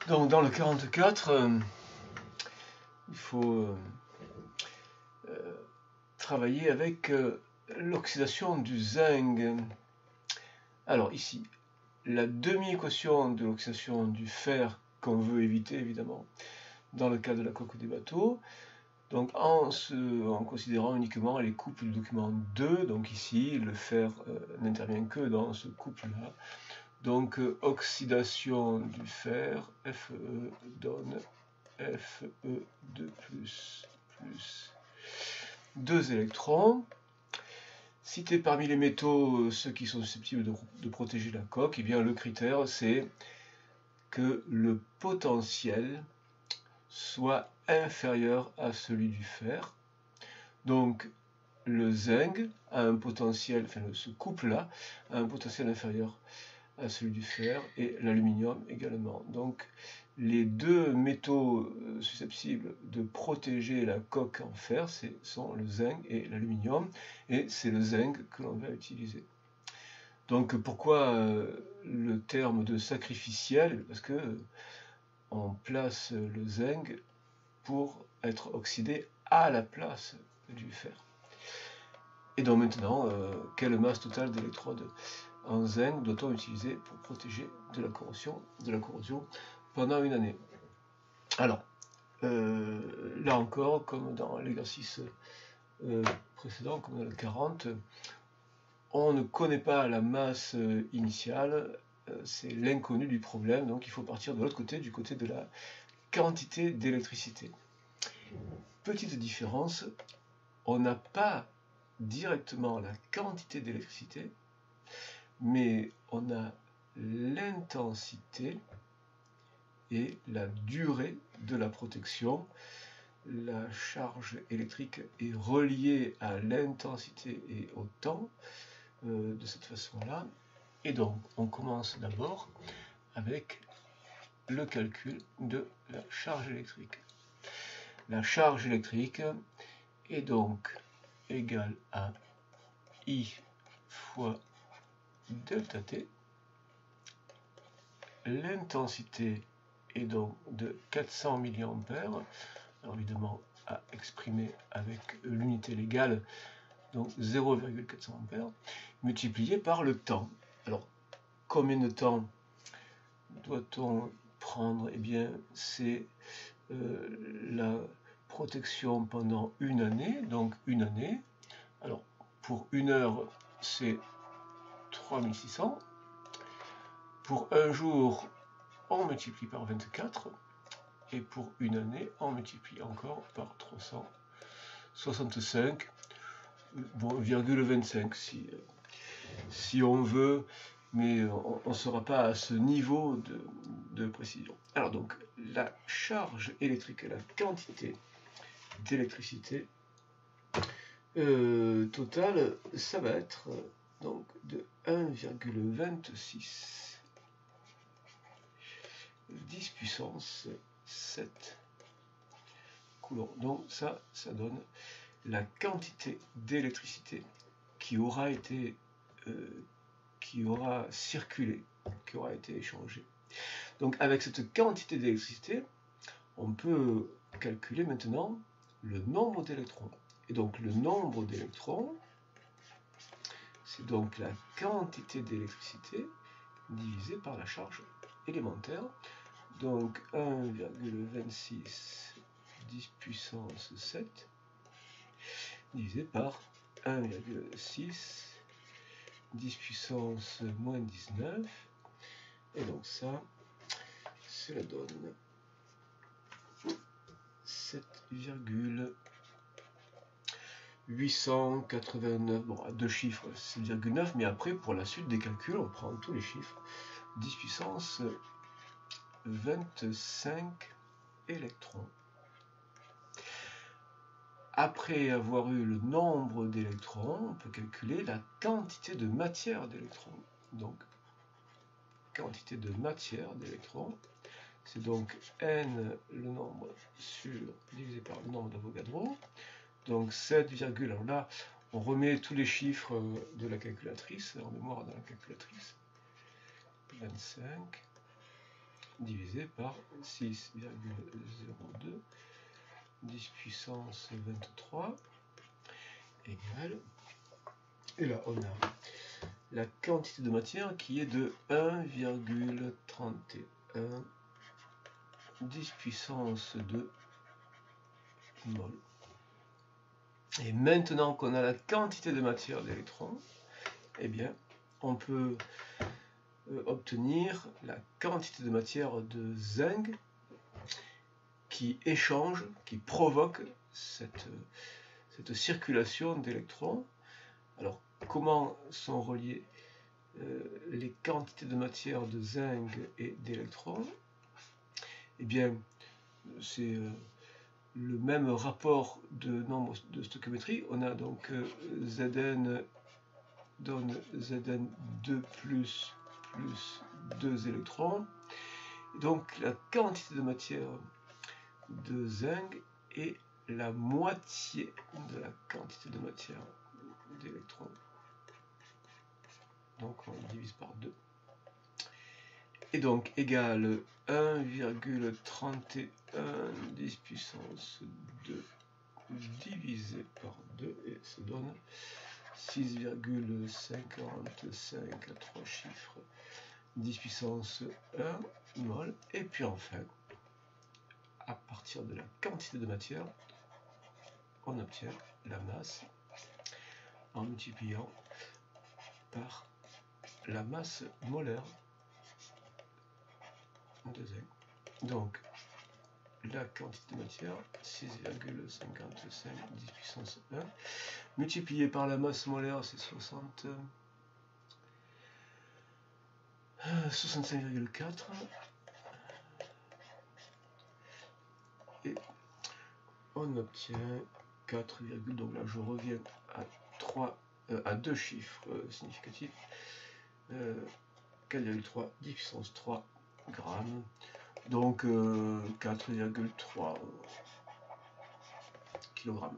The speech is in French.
Donc dans le 44, il faut travailler avec l'oxydation du zinc. Alors ici, la demi-équation de l'oxydation du fer qu'on veut éviter évidemment dans le cas de la coque des bateaux. Donc en considérant uniquement les couples du document 2, donc ici le fer n'intervient que dans ce couple-là. Donc oxydation du fer, Fe donne Fe2 plus 2 électrons. Citer parmi les métaux ceux qui sont susceptibles de protéger la coque, et bien le critère c'est que le potentiel soit inférieur à celui du fer. Donc le zinc a un potentiel, enfin ce couple-là a un potentiel inférieur à celui du fer et l'aluminium également. Donc les deux métaux susceptibles de protéger la coque en fer sont le zinc et l'aluminium, et c'est le zinc que l'on va utiliser. Donc pourquoi le terme de sacrificiel? Parce que on place le zinc pour être oxydé à la place du fer. Et donc maintenant, quelle masse totale d'électrodes en zinc doit-on utiliser pour protéger de la corrosion pendant une année? Alors, là encore, comme dans l'exercice précédent, comme dans le 40, on ne connaît pas la masse initiale, c'est l'inconnu du problème, donc il faut partir de l'autre côté, du côté de la quantité d'électricité. Petite différence, on n'a pas directement la quantité d'électricité, mais on a l'intensité et la durée de la protection. La charge électrique est reliée à l'intensité et au temps de cette façon-là. Et donc, on commence d'abord avec le calcul de la charge électrique. La charge électrique est donc égale à I fois delta T. L'intensité est donc de 400 mA, alors évidemment à exprimer avec l'unité légale, donc 0,400 A, multiplié par le temps. Alors, combien de temps doit-on prendre? Eh bien, c'est la protection pendant une année, donc une année. Alors, pour une heure, c'est 3600. Pour un jour, on multiplie par 24. Et pour une année, on multiplie encore par 365, bon, 25 si on veut, mais on ne sera pas à ce niveau de précision. Alors donc, la charge électrique, la quantité d'électricité totale, ça va être donc de 1,26 10 puissance 7 coulombs. Donc ça donne la quantité d'électricité qui aura été qui aura circulé, qui aura été échangée. Donc avec cette quantité d'électricité, on peut calculer maintenant le nombre d'électrons. Et donc le nombre d'électrons, c'est donc la quantité d'électricité divisée par la charge élémentaire. Donc 1,26 10 puissance 7 divisé par 1,6 10 puissance moins 19. Et donc ça, cela donne 7,889, bon à deux chiffres 7,9, mais après pour la suite des calculs on prend tous les chiffres, 10 puissance 25 électrons. Après avoir eu le nombre d'électrons, on peut calculer la quantité de matière d'électrons. Donc quantité de matière d'électrons, c'est donc n le nombre divisé par le nombre d'Avogadro. Donc 7, alors là on remet tous les chiffres de la calculatrice en mémoire dans la calculatrice. 25 divisé par 6,02 10 puissance 23 égale, et là on a la quantité de matière qui est de 1,31 10 puissance 2 mol. Et maintenant qu'on a la quantité de matière d'électrons, eh bien, on peut obtenir la quantité de matière de zinc qui échange, qui provoque cette circulation d'électrons. Alors, comment sont reliées les quantités de matière de zinc et d'électrons? Eh bien, c'est le même rapport de nombre de stoichiométrie. On a donc Zn donne Zn2 plus 2 électrons. Donc la quantité de matière de zinc est la moitié de la quantité de matière d'électrons. Donc on divise par 2. Et donc égale 1,31 10 puissance 2 divisé par 2, et ça donne 6,55 à 3 chiffres 10 puissance 1 mol. Et puis enfin, à partir de la quantité de matière, on obtient la masse en multipliant par la masse molaire de zinc. Donc la quantité de matière, 6,55 10 puissance 1, multiplié par la masse molaire, c'est 65,4, et on obtient 4, donc là je reviens à 2 chiffres significatifs, 4,3 10 puissance 3 grammes, donc 4,3 kg.